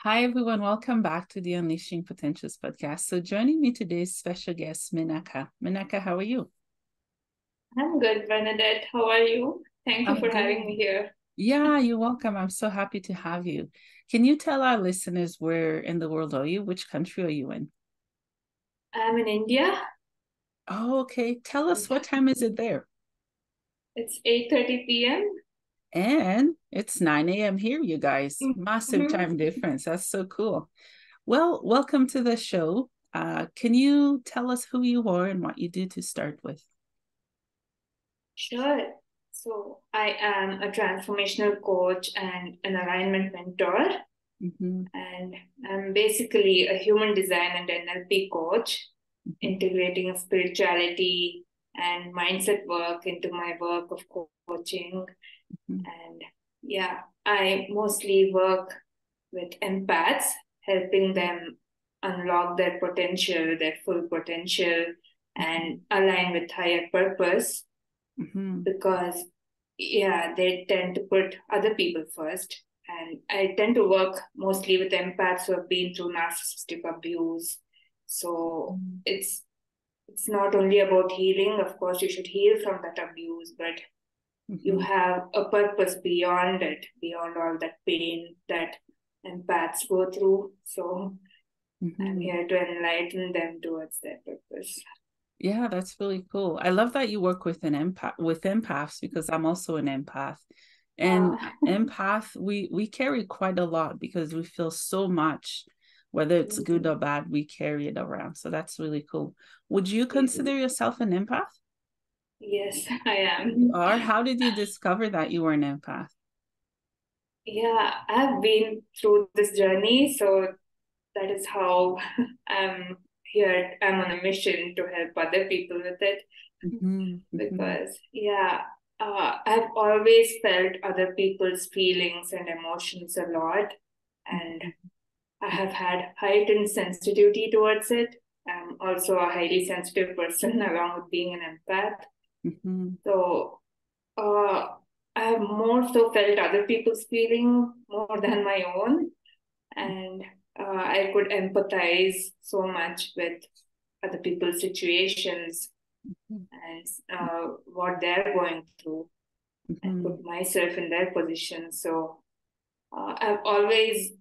Hi, everyone. Welcome back to the Unleashing Potentials podcast. So, joining me today is special guest Menaka. Menaka, how are you? I'm good, Bernadette. How are you? Thank you I'm for good. having me here. Yeah, you're welcome. I'm so happy to have you. Can you tell our listeners where in the world are you? Which country are you in? I'm in India. Oh, okay. Tell us what time is it there? It's 8:30 p.m. And it's 9 a.m. here, you guys. Massive Mhm. time difference. That's so cool. Well, welcome to the show. Can you tell us who you are and what you do to start with? Sure. So, I am a transformational coach and an alignment mentor, Mm-hmm, and I'm basically a human design and NLP coach, mm-hmm, integrating spirituality and mindset work into my work of coaching. mm-hmm, And yeah, I mostly work with empaths, helping them unlock their potential, their full potential, mm-hmm, and align with higher purpose mm-hmm. because, yeah, they tend to put other people first. And I tend to work mostly with empaths who have been through narcissistic abuse. So it's not only about healing. Of course, you should heal from that abuse, but you Mm-hmm. have a purpose beyond it, beyond all that pain that empaths go through. So I'm Mm-hmm. here to enlighten them towards their purpose. Yeah, that's really cool. I love that you work with an empath with empaths because I'm also an empath. And Uh, empath, we carry quite a lot because we feel so much, whether it's good or bad, we carry it around. So that's really cool. Would you consider yourself an empath? yes, I You am. are? How did you discover that you were an empath? Yeah, I've been through this journey, so that is how I'm here. I'm on a mission to help other people with it Mm-hmm, mm-hmm, because, yeah, I've always felt other people's feelings and emotions a lot, and I have had heightened sensitivity towards it. I'm also a highly sensitive person, along with being an empath. mm-hmm, So uh, I have more so felt other people's feeling more than my own, and I could empathize so much with other people's situations and what they're going through, and mm-hmm, put myself in their position. So I've always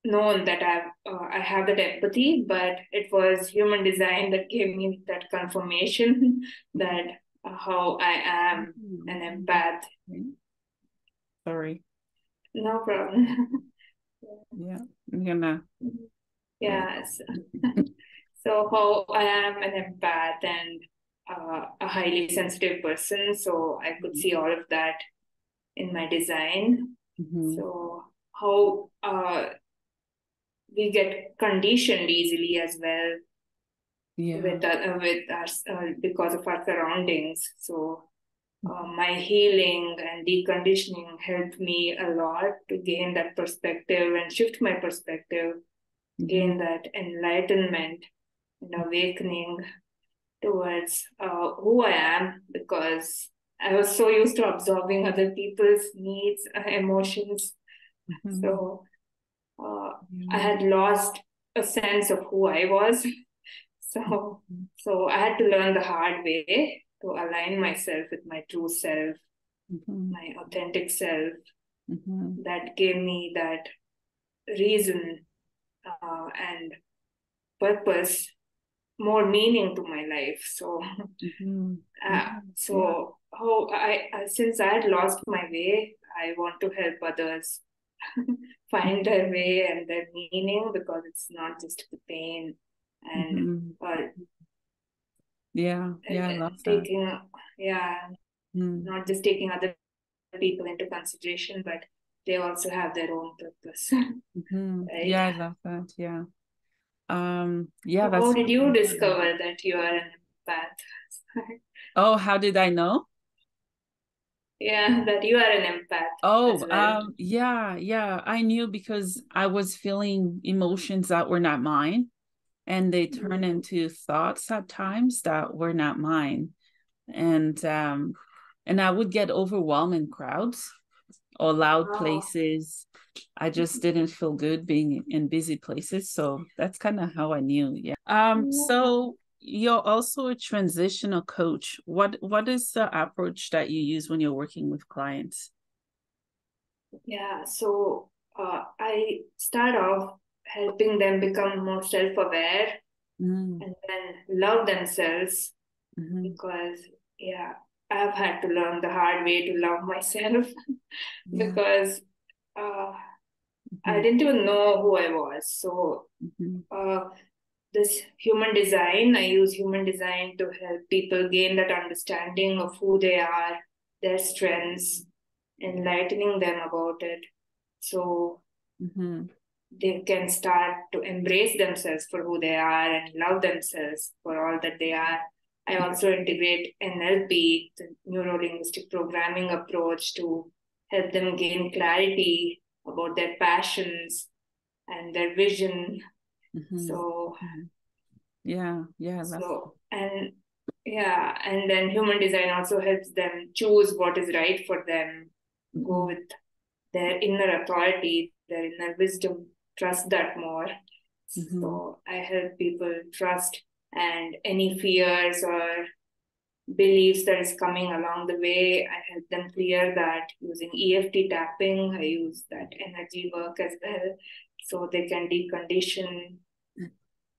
known that I have that empathy, but it was human design that gave me that confirmation that how I am an empath. mm-hmm. Sorry. No problem. Yeah, I'm gonna. Yeah. Yes. So how I am an empath and a highly sensitive person, so I could see all of that in my design. Mm-hmm. So how we get conditioned easily as well Yeah. with us because of our surroundings. So my healing and deconditioning helped me a lot to gain that perspective and shift my perspective, Mm-hmm. gain that enlightenment and awakening towards who I am because I was so used to absorbing other people's needs, emotions. Mm-hmm. So uh, I Yeah. had lost a sense of who I was. So, so I had to learn the hard way to align myself with my true self, Mm-hmm. my authentic self. Mm-hmm. That gave me that reason and purpose, more meaning to my life. So, Mm-hmm. Yeah. Yeah. how since I had lost my way, I want to help others find their way and their meaning because it's not just the pain and Mm-hmm. uh, Yeah. Yeah. I love that. taking, yeah, Mm. not just taking other people into consideration, but they also have their own purpose, Mm-hmm. right? Yeah, I love that. Yeah. Yeah, So how that's did really you important. discover that you are an empath? Oh, how did I know? Yeah, that you are an empath as Oh, well. yeah, yeah. I knew because I was feeling emotions that were not mine, and they turn Mm. into thoughts at times that were not mine. And I would get overwhelmed in crowds or loud Wow. places. I just didn't feel good being in busy places. So that's kind of how I knew. Yeah. Yeah. So you're also a transitional coach. What is the approach that you use when you're working with clients? Yeah. So I start off helping them become more self-aware Mm, and then love themselves mhm. because, yeah, I've had to learn the hard way to love myself Yeah. because uh, I Mhm, didn't even know who I was. So, mhm, uh, this human design, I use human design to help people gain that understanding of who they are, their strengths, enlightening them about it. So mhm, they can start to embrace themselves for who they are and love themselves for all that they are. I also integrate NLP, the neuro linguistic programming approach, to help them gain clarity about their passions and their vision. mhm, So, mhm. Yeah, yeah, I love that. so, and yeah, and then human design also helps them choose what is right for them, go Mhm, with their inner authority, their inner wisdom, trust that more. mhm, So I help people trust and any fears or beliefs that is coming along the way, I help them clear that using EFT tapping. I use that energy work as well. So they can decondition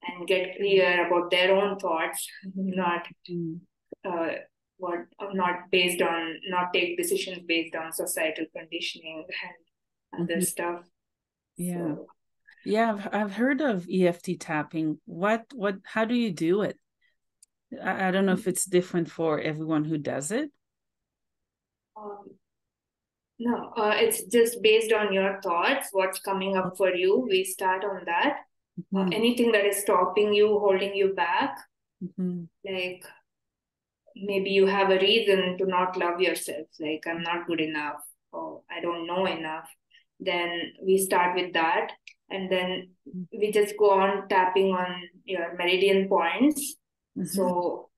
and get clear about their own thoughts, not mhm, uh, what not based on not take decisions based on societal conditioning and other mhm. stuff. Yeah. So Yeah, I've heard of EFT tapping. How do you do it? I don't know if it's different for everyone who does it. um, no, it's just based on your thoughts, what's coming up for you. We start on that. Mhm, Anything that is stopping you, holding you back, mhm, like maybe you have a reason to not love yourself, like I'm not good enough or I don't know enough, then we start with that. And then we just go on tapping on your meridian points. mhm, So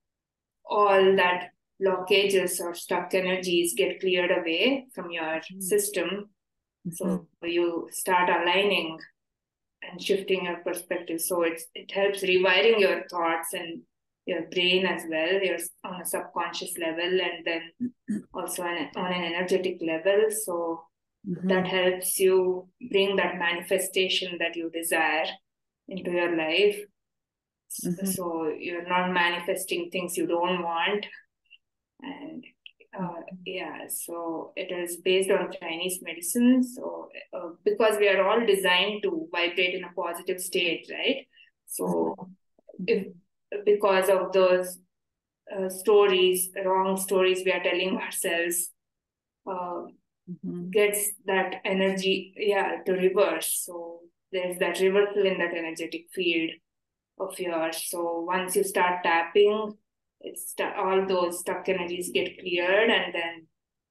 all that blockages or stuck energies get cleared away from your mhm, system. mhm, So you start aligning and shifting your perspective. So it helps rewiring your thoughts and your brain as well. You're on a subconscious level and then also on an energetic level. So that mhm, helps you bring that manifestation that you desire into your life. mhm, So you're not manifesting things you don't want. And yeah, so it is based on Chinese medicine. So because we are all designed to vibrate in a positive state, right? So if mhm, because of those stories, wrong stories we are telling ourselves, uh, mhm, gets that energy, yeah, to reverse. So there's that reversal in that energetic field of yours. So once you start tapping, all those stuck energies get cleared, and then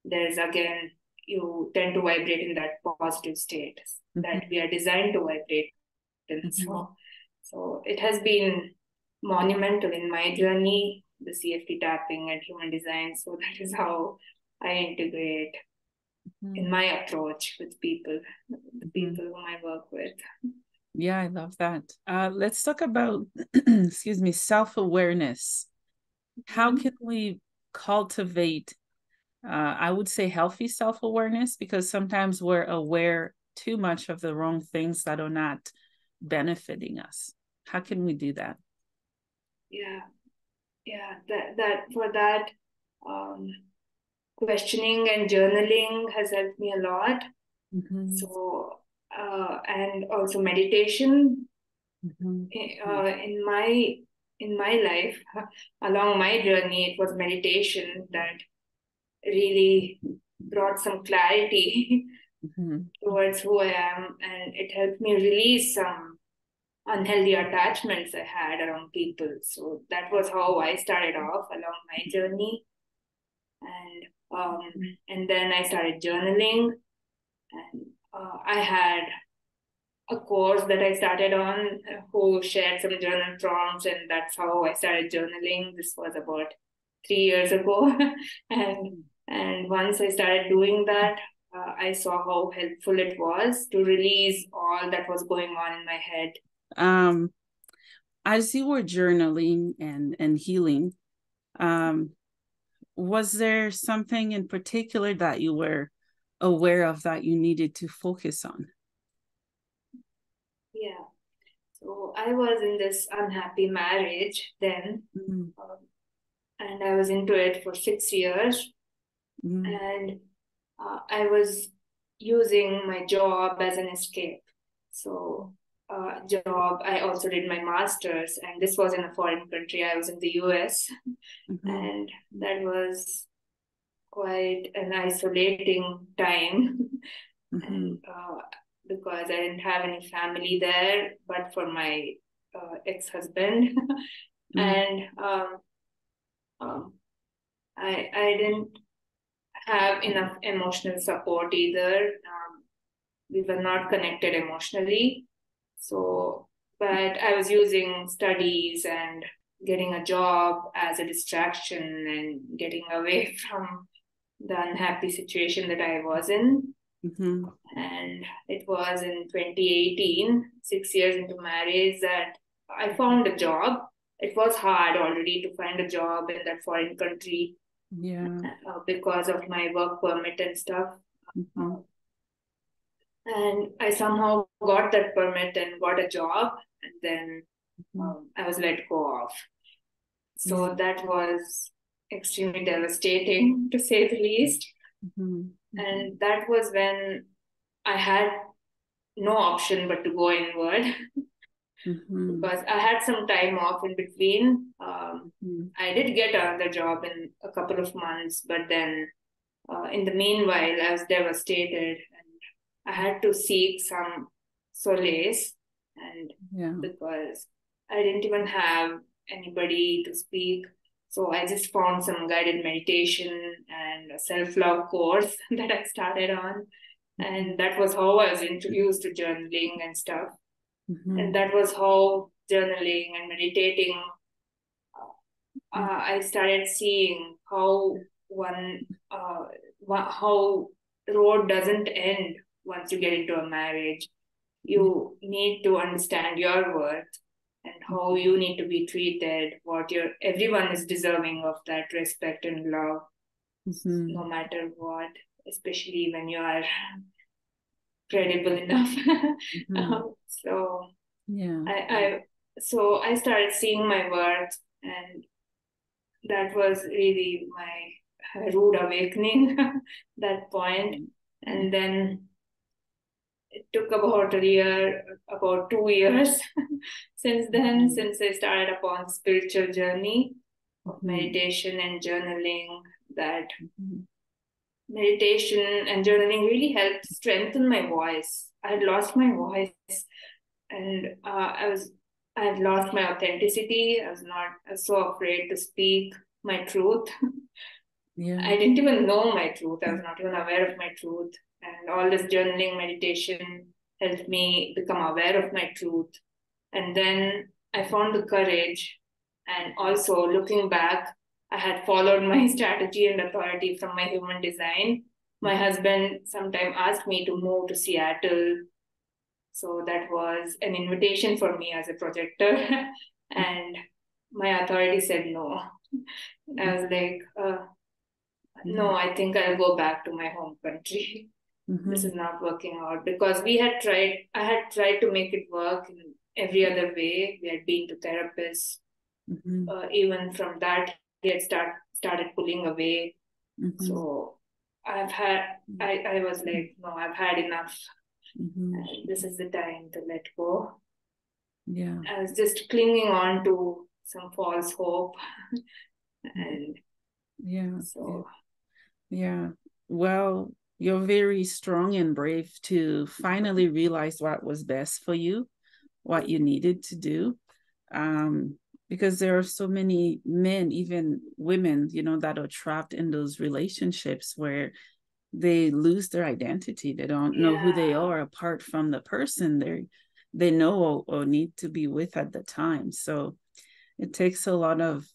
there's again you tend to vibrate in that positive state that mhm, we are designed to vibrate in. mhm, So it has been monumental in my journey, the CFT tapping and human design. So that is how I integrate in mhm, my approach with people, the mhm. people whom I work with. Yeah, I love that. Let's talk about, excuse me, self-awareness. How can Mhm. we cultivate, I would say, healthy self-awareness? Because sometimes we're aware too much of the wrong things that are not benefiting us. How can we do that? Yeah, yeah. That for that, um, questioning and journaling has helped me a lot. Mhm, So and also meditation mhm, uh, in my in my life along my journey, it was meditation that really brought some clarity mhm, towards who I am, and it helped me release some unhealthy attachments I had around people. So that was how I started off along my journey, and and then I started journaling, and I had a course that I started on who shared some journal prompts, and that's how I started journaling. This was about 3 years ago, and mhm, and once I started doing that, I saw how helpful it was to release all that was going on in my head. As you were journaling and healing, was there something in particular that you were aware of that you needed to focus on? Yeah. So I was in this unhappy marriage then, and I was into it for 6 years. And I was using my job as an escape. So, job, I also did my master's, and this was in a foreign country. I was in the US, and that was quite an isolating time. And because I didn't have any family there, but for my ex-husband, and I didn't have enough emotional support either. We were not connected emotionally. So, but I was using studies and getting a job as a distraction and getting away from the unhappy situation that I was in. And it was in 2018, 6 years into marriage, that I found a job. It was hard already to find a job in that foreign country, because of my work permit and stuff. And I somehow got that permit and got a job, and then I was let go of. So that was extremely devastating, to say the least. And that was when I had no option but to go inward. Because I had some time off in between. I did get another job in a couple of months, but then in the meanwhile, I was devastated and I had to seek some solace. And because I didn't even have anybody to speak, so I just found some guided meditation and a self-love course that I started on. And that was how I was introduced to journaling and stuff. And that was how journaling and meditating, I started seeing how how the road doesn't end once you get into a marriage. You need to understand your worth and how you need to be treated. Everyone is deserving of that respect and love, no matter what, especially when you are credible enough. So I started seeing my worth, and that was really my rude awakening that point. And then it took about 2 years since then, since I started upon spiritual journey of meditation and journaling, that meditation and journaling really helped strengthen my voice. I had lost my voice, and I had lost my authenticity. I was so afraid to speak my truth. I didn't even know my truth. I was not even aware of my truth. And all this journaling meditation helped me become aware of my truth. And then I found the courage. And also, looking back, I had followed my strategy and authority from my human design. My husband sometime asked me to move to Seattle. So that was an invitation for me as a projector. And my authority said no. I was like, no, I think I'll go back to my home country. This is not working out, because I had tried to make it work in every other way. We had been to therapists. Even from that, he had started pulling away. So I was like, no, I've had enough. And this is the time to let go. I was just clinging on to some false hope. And well, you're very strong and brave to finally realize what was best for you, what you needed to do. Because there are so many men, even women, that are trapped in those relationships where they lose their identity. They don't know who they are apart from the person they know or need to be with at the time. So it takes a lot of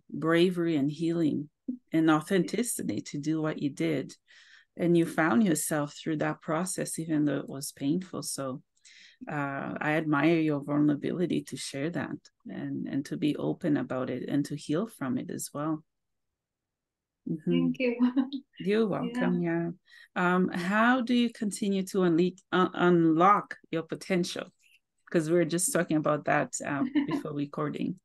bravery and healing and authenticity to do what you did. and you found yourself through that process, even though it was painful. So I admire your vulnerability to share that and to be open about it and to heal from it as well. Thank you. You're welcome. Yeah. How do you continue to unlock your potential? Because we were just talking about that before recording.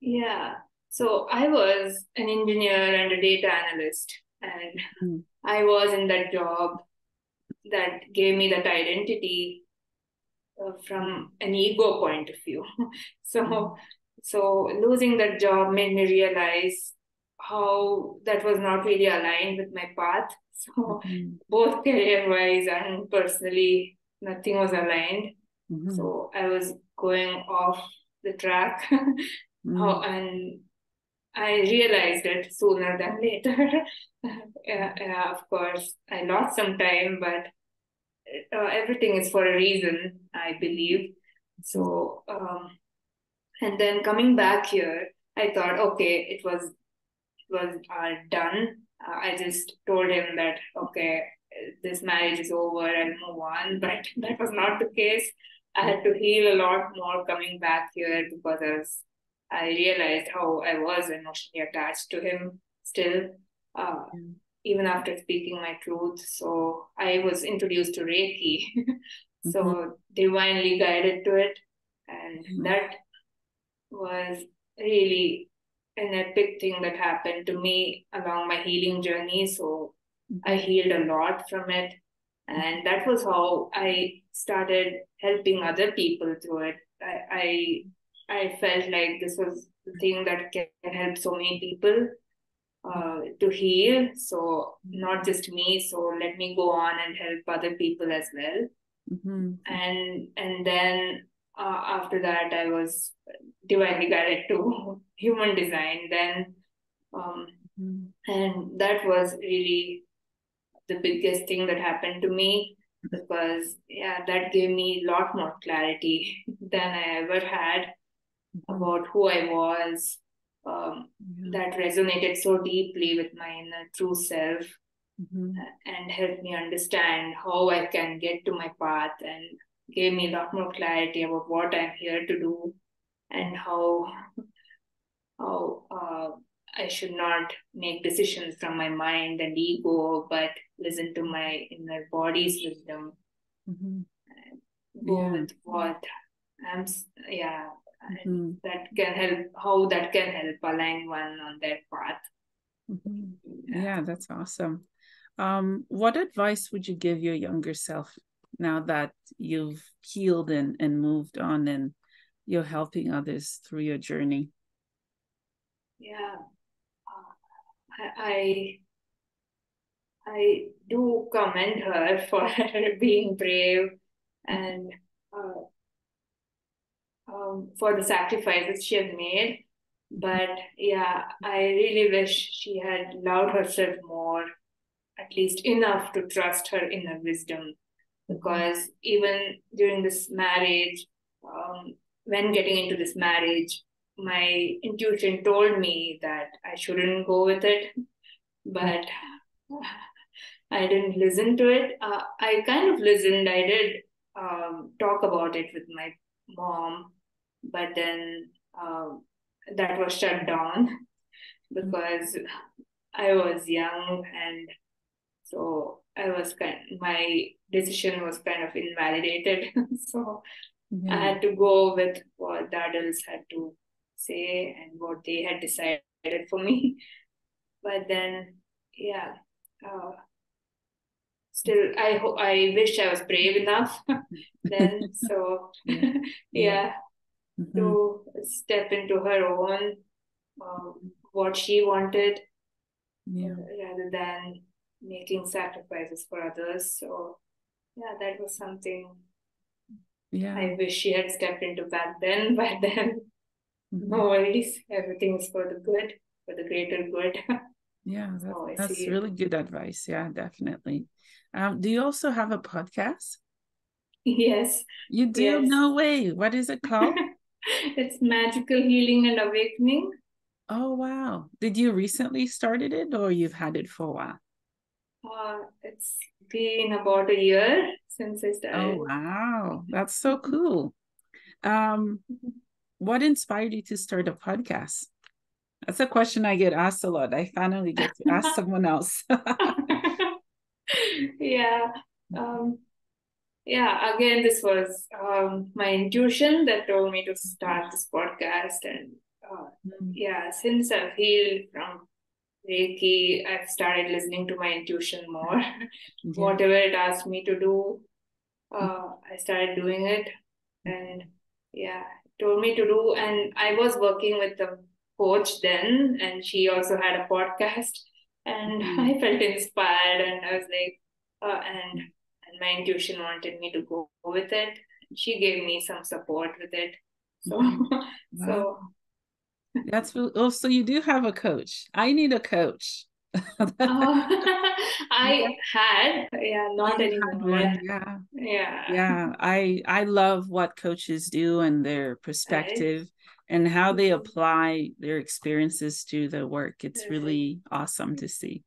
Yeah. So I was an engineer and a data analyst, and I was in that job that gave me that identity from an ego point of view. So losing that job made me realize how that was not really aligned with my path. So both career wise and personally, nothing was aligned. So I was going off the track. And I realized it sooner than later. Of course, I lost some time, but everything is for a reason, I believe. So, and then coming back here, I thought, okay, it was done. I just told him that, okay, this marriage is over, I'll move on. But that was not the case. I had to heal a lot more coming back here because I realized how I was emotionally attached to him still, even after speaking my truth. So I was introduced to Reiki, so divinely guided to it. And that was really an epic thing that happened to me along my healing journey. So I healed a lot from it. And that was how I started helping other people through it. I felt like this was the thing that can help so many people to heal. So not just me. So let me go on and help other people as well. And then after that, I was divinely guided to human design then. And that was really the biggest thing that happened to me, because that gave me a lot more clarity than I ever had about who I was. That resonated so deeply with my inner true self, and helped me understand how I can get to my path, and gave me a lot more clarity about what I'm here to do, and how I should not make decisions from my mind and ego, but listen to my inner body's wisdom. Go with what I'm, that can help, how that can help align one on their path. Yeah, that's awesome. What advice would you give your younger self now that you've healed and moved on and you're helping others through your journey? Yeah, I do commend her for being brave and for the sacrifices she has made. But yeah, I really wish she had loved herself more, at least enough to trust her inner wisdom. Because even during this marriage, when getting into this marriage, my intuition told me that I shouldn't go with it, but I didn't listen to it. I kind of listened. I did talk about it with my mom, but then that was shut down because I was young, and so my decision was kind of invalidated. So I had to go with what the adults had to say and what they had decided for me. But then, still, I wish I was brave enough then. So, to step into her own what she wanted, rather than making sacrifices for others. So, that was something I wish she had stepped into back then. But then, no worries, everything is for the good, for the greater good. Yeah, that's really good advice. Yeah, definitely. Do you also have a podcast? Yes. You do? Yes. No way. What is it called? It's Magical Healing and Awakening. Oh, wow. Did you recently started it or you've had it for a while? It's been about a year since I Oh, started. wow. That's so cool. Um, what inspired you to start a podcast? That's a question I get asked a lot. I finally get to ask someone else. Yeah. Um, yeah, again, this was my intuition that told me to start this podcast. And yeah, since I've healed from Reiki, I've started listening to my intuition more. Yeah. Whatever it asked me to do, I started doing it. And yeah, told me to do. And I was working with a coach then, and she also had a podcast. And Mhm. I felt inspired, and I was like, and my intuition wanted me to go with it. She gave me some support with it. So, Mhm. Wow. so Oh, so you do have a coach. I need a coach. Yeah. I had, yeah, Oh, not you had anymore. one. Yeah. Yeah, Yeah. I love what coaches do and their right, perspective and how they apply their experiences to the work. It's right. really awesome to see.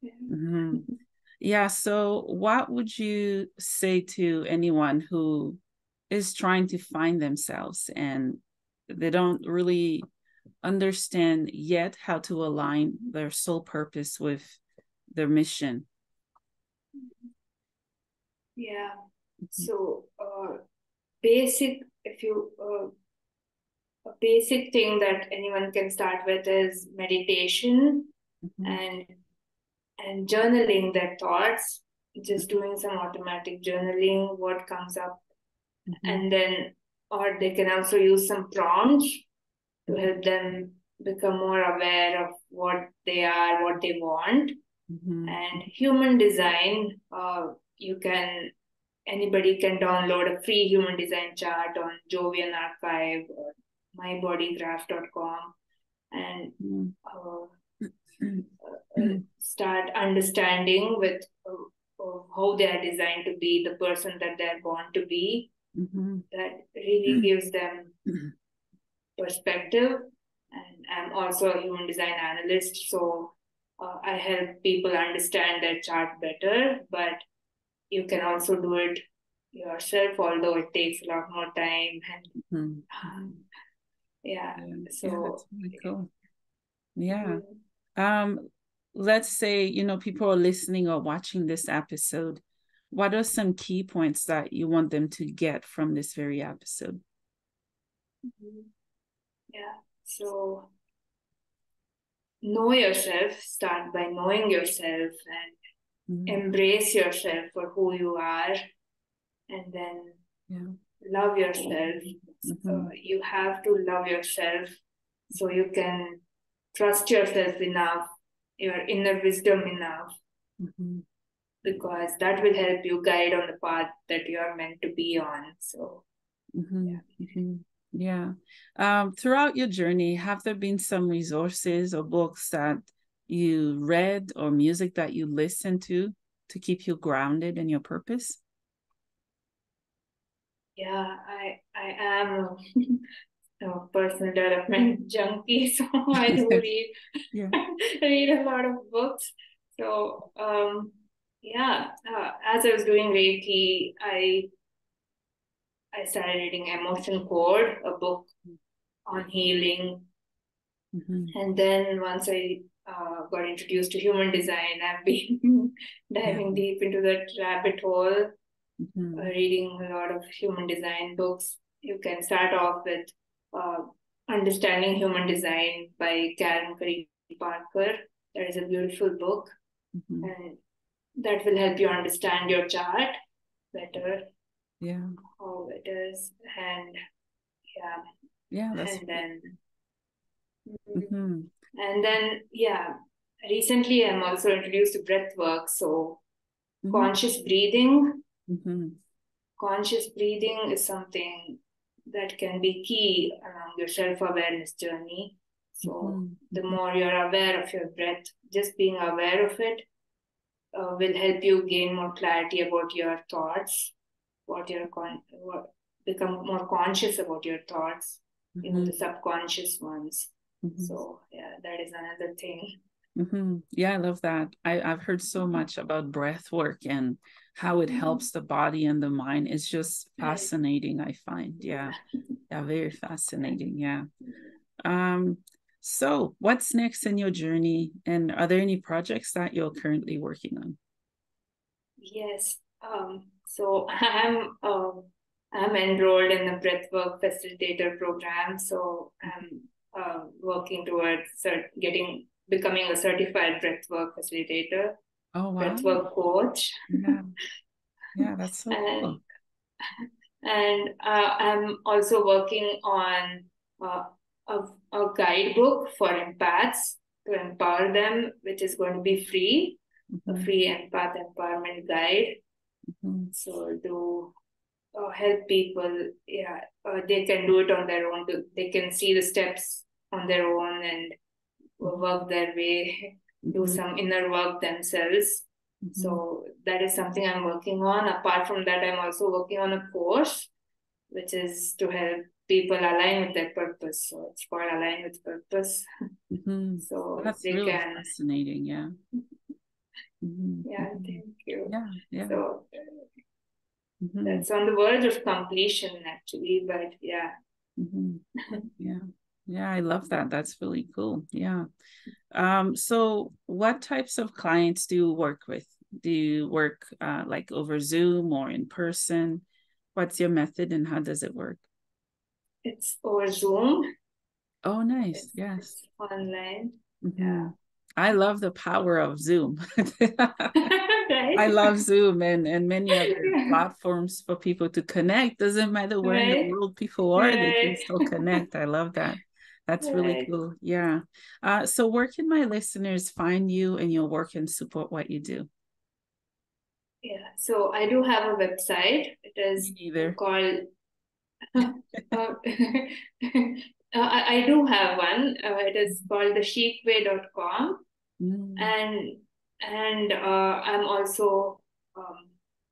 Yeah. Mhm. Yeah. So, what would you say to anyone who is trying to find themselves and they don't really understand yet how to align their soul purpose with their mission? Yeah. Mhm. So, basic, if you, a basic thing that anyone can start with is meditation Mhm. and journaling their thoughts, just doing some automatic journaling, what comes up, Mhm. and then, or they can also use some prompts to Mhm. help them become more aware of what they are, what they want. Mhm. And human design, you can anybody can download a free human design chart on Jovian Archive or mybodygraph.com and Mhm. uh, start understanding with how they are designed to be the person that they're born to be. Mhm. That really gives them perspective. And I'm also a human design analyst, so I help people understand their chart better. But you can also do it yourself, although it takes a lot more time. And Mhm. Mhm. yeah, Yeah, yeah, so that's really cool. Yeah. mhm. Um, let's say, people are listening or watching this episode. What are some key points that you want them to get from this very episode? Yeah, so know yourself, start by knowing yourself and Mhm. embrace yourself for who you are, and then Yeah. love yourself. Mm-hmm. You have to love yourself so you can trust yourself enough, your inner wisdom enough, Mm-hmm. because that will help you guide on the path that you are meant to be on. So, Mm-hmm. yeah. Mm-hmm. Yeah. Throughout your journey, have there been some resources or books that you read or music that you listen to keep you grounded in your purpose? Yeah, I am a personal development junkie, so I do read Yeah. read a lot of books. So yeah, as I was doing Reiki, I started reading Emotion Code, a book on healing. Mm-hmm. And then once I got introduced to human design, I've been Yeah. diving deep into that rabbit hole, Mm-hmm. reading a lot of human design books. You can start off with uh, Understanding Human Design by Karen Curry Parker. That is a beautiful book, Mm-hmm. and that will help you understand your chart better, Yeah. how it is, and yeah, Yeah, that's and really then mm-hmm. yeah, recently I'm also introduced to breath work. So Mm-hmm. conscious breathing, Mm-hmm. conscious breathing is something that can be key along your self-awareness journey. So Mm-hmm. the Mm-hmm. more you're aware of your breath, just being aware of it will help you gain more clarity about your thoughts, become more conscious about your thoughts, Mm-hmm. the subconscious ones. Mm-hmm. So yeah, that is another thing. Yeah, I love that. I've heard so much about breath work and how it helps the body and the mind. It's just Right. fascinating, I find. Yeah. Yeah, very fascinating. Yeah. Um, so what's next in your journey? And are there any projects that you're currently working on? Yes. So I'm enrolled in the breathwork facilitator program. So I'm working towards becoming a certified breathwork facilitator, Oh, wow. breathwork coach, Yeah. Yeah, that's so and cool. I'm also working on uh, a, a guidebook for empaths to empower them, which is going to be free, a Mhm, free empath empowerment guide. mhm, So to help people, yeah, they can do it on their own. They can see the steps on their own and mhm, work their way, do mhm, some inner work themselves. mhm, So that is something I'm working on. Apart from that, I'm also working on a course which is to help people align with their purpose. So it's called Align with Purpose. mhm. So That's they really can, fascinating. Yeah. Mhm, yeah, mhm. thank you. Yeah, yeah. So Mhm, that's on the verge of completion, actually, but yeah. mhm. Yeah. Yeah, I love that. That's really cool. Yeah. So what types of clients do you work with? Do you work like over Zoom or in person? What's your method and how does it work? It's over Zoom. Oh, nice. It's Yes. online. Hmm. Yeah. I love the power of Zoom. I Right? love Zoom and many other Yeah. platforms for people to connect. Doesn't matter where in the Right? world people are, they can Right. still connect. I love that. That's really Right. cool. Yeah. So where can my listeners find you and your work and support what you do? Yeah. So I do have a website. It Me is neither. called I do have one. It is called thesheikway.com. Mm, And I'm also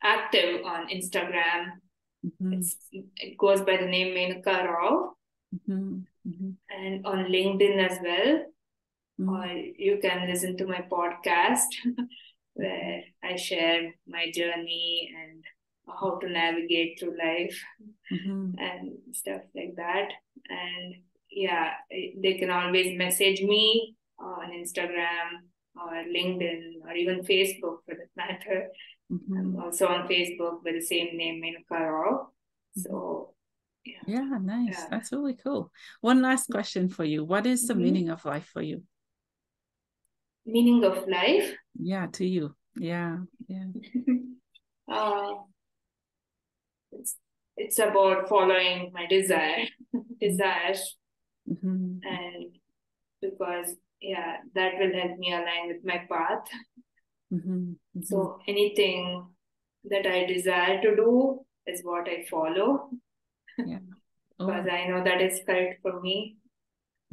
active on Instagram. mhm, It goes by the name Menaka Rao, mhm, mhm, and on LinkedIn as well. Or mhm, you can listen to my podcast mhm, where I share my journey and how to navigate through life mhm, and stuff like that. And yeah, they can always message me on Instagram or LinkedIn or even Facebook for that matter. I'm mhm, also on Facebook with the same name, Menaka Rao. mhm. So yeah, Yeah, nice. yeah. That's really cool. One last question for you. What is the Mhm. meaning of life for you? Meaning of life. Yeah, to you. Yeah, yeah. uh, it's it's about following my desires, Mm-hmm. and because yeah, that will help me align with my path. Mm-hmm. Mm-hmm. So anything that I desire to do is what I follow Yeah. because Oh. I know that is correct for me.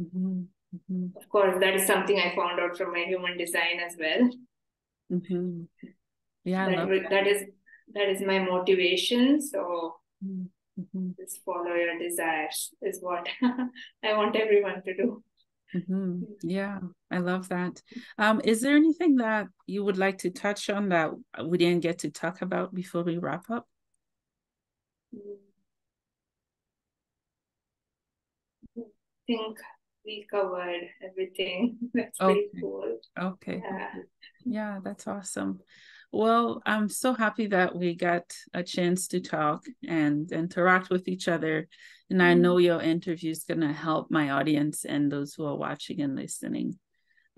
Mm-hmm. Mm-hmm. Of course, that is something I found out from my human design as well. Mm-hmm. Yeah, I That love will, that is my motivation. So that. Mm-hmm. just follow your desires is what I want everyone to do. Mm-hmm. Yeah, I love that. Is there anything that you would like to touch on that we didn't get to talk about before we wrap up? I think we covered everything. That's pretty Okay. cool. Okay. Yeah. Okay. Yeah, that's awesome. Well, I'm so happy that we got a chance to talk and interact with each other. And I know your interview is going to help my audience and those who are watching and listening.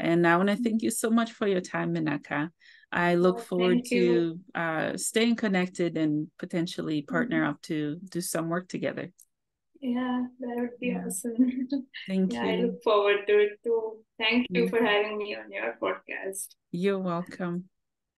And I want to thank you so much for your time, Menaka. I look Oh, forward thank you. to staying connected and potentially partner up to do some work together. Yeah, that would be Yeah. awesome. Thank Yeah, I you. look forward to it too. Thank you Yeah. for having me on your podcast. You're welcome.